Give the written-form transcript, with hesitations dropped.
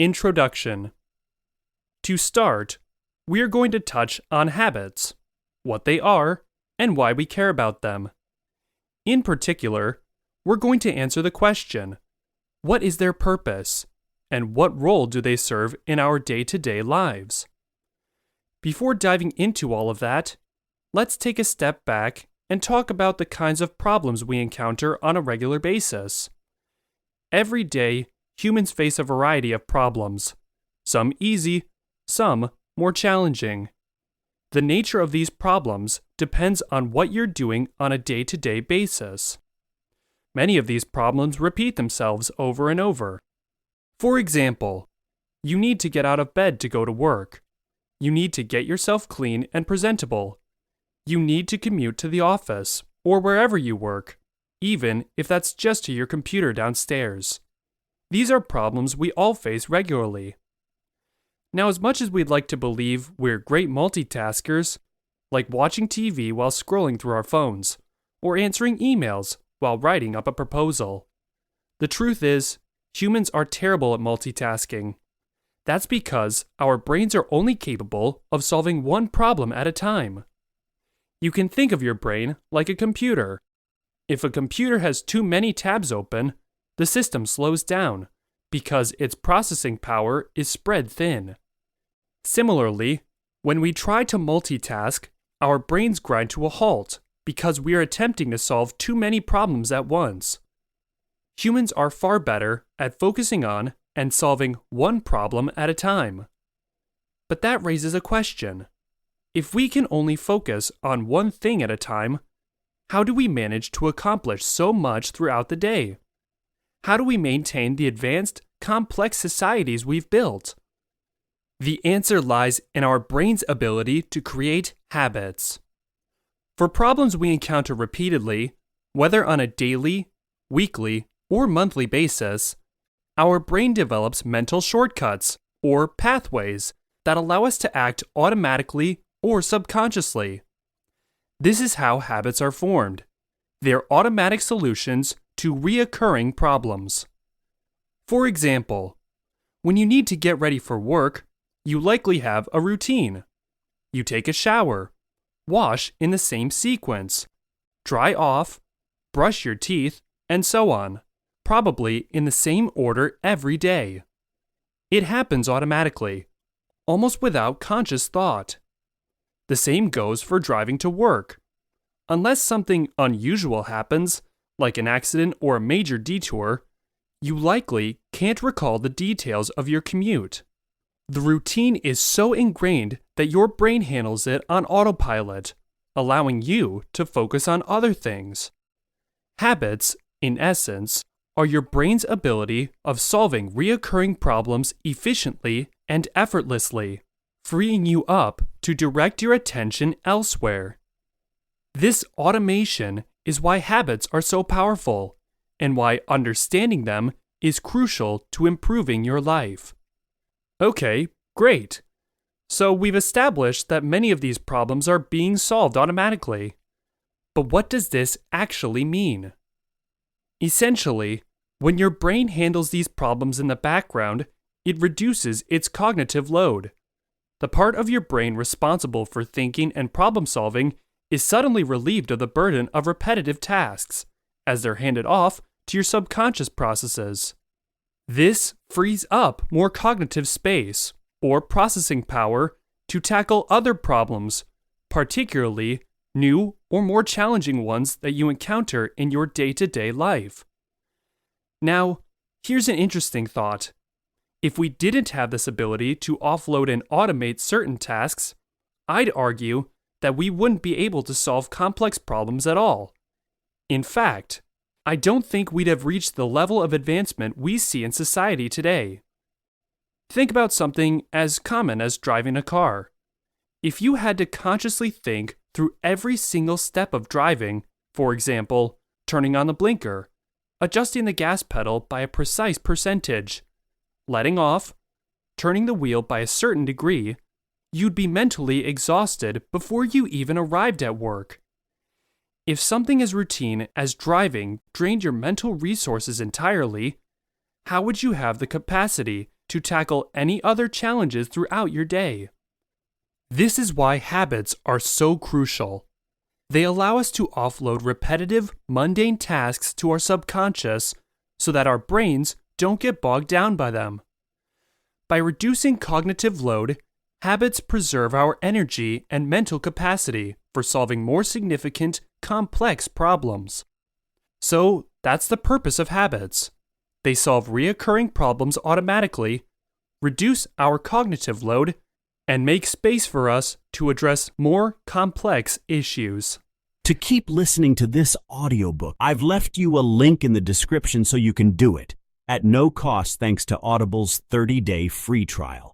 Introduction. To start, we are going to touch on habits, what they are, and why we care about them. In particular, we're going to answer the question, what is their purpose, and what role do they serve in our day-to-day lives? Before diving into all of that, let's take a step back and talk about the kinds of problems we encounter on a regular basis. Every day, humans face a variety of problems, some easy, some more challenging. The nature of these problems depends on what you're doing on a day-to-day basis. Many of these problems repeat themselves over and over. For example, you need to get out of bed to go to work. You need to get yourself clean and presentable. You need to commute to the office or wherever you work, even if that's just to your computer downstairs. These are problems we all face regularly. Now, as much as we'd like to believe we're great multitaskers, like watching TV while scrolling through our phones, or answering emails while writing up a proposal, the truth is, humans are terrible at multitasking. That's because our brains are only capable of solving one problem at a time. You can think of your brain like a computer. If a computer has too many tabs open, the system slows down because its processing power is spread thin. Similarly, when we try to multitask, our brains grind to a halt because we are attempting to solve too many problems at once. Humans are far better at focusing on and solving one problem at a time. But that raises a question. If we can only focus on one thing at a time, how do we manage to accomplish so much throughout the day? How do we maintain the advanced, complex societies we've built? The answer lies in our brain's ability to create habits. For problems we encounter repeatedly, whether on a daily, weekly, or monthly basis, our brain develops mental shortcuts, or pathways, that allow us to act automatically or subconsciously. This is how habits are formed. They're automatic solutions to reoccurring problems. For example, when you need to get ready for work, you likely have a routine. You take a shower, wash in the same sequence, dry off, brush your teeth, and so on, probably in the same order every day. It happens automatically, almost without conscious thought. The same goes for driving to work. Unless something unusual happens, like an accident or a major detour, you likely can't recall the details of your commute. The routine is so ingrained that your brain handles it on autopilot, allowing you to focus on other things. Habits, in essence, are your brain's ability of solving reoccurring problems efficiently and effortlessly, freeing you up to direct your attention elsewhere. This automation is why habits are so powerful, and why understanding them is crucial to improving your life. Okay, great. So we've established that many of these problems are being solved automatically. But what does this actually mean? Essentially, when your brain handles these problems in the background, it reduces its cognitive load. The part of your brain responsible for thinking and problem solving is suddenly relieved of the burden of repetitive tasks, as they're handed off to your subconscious processes. This frees up more cognitive space, or processing power, to tackle other problems, particularly new or more challenging ones that you encounter in your day-to-day life. Now, here's an interesting thought. If we didn't have this ability to offload and automate certain tasks, I'd argue that we wouldn't be able to solve complex problems at all. In fact, I don't think we'd have reached the level of advancement we see in society today. Think about something as common as driving a car. If you had to consciously think through every single step of driving, for example, turning on the blinker, adjusting the gas pedal by a precise percentage, letting off, turning the wheel by a certain degree, you'd be mentally exhausted before you even arrived at work. If something as routine as driving drained your mental resources entirely, how would you have the capacity to tackle any other challenges throughout your day. This is why habits are so crucial. They allow us to offload repetitive, mundane tasks to our subconscious so that our brains don't get bogged down by them. By reducing cognitive load, habits preserve our energy and mental capacity for solving more significant, complex problems. So, that's the purpose of habits. They solve recurring problems automatically, reduce our cognitive load, and make space for us to address more complex issues. To keep listening to this audiobook, I've left you a link in the description so you can do it, at no cost thanks to Audible's 30-day free trial.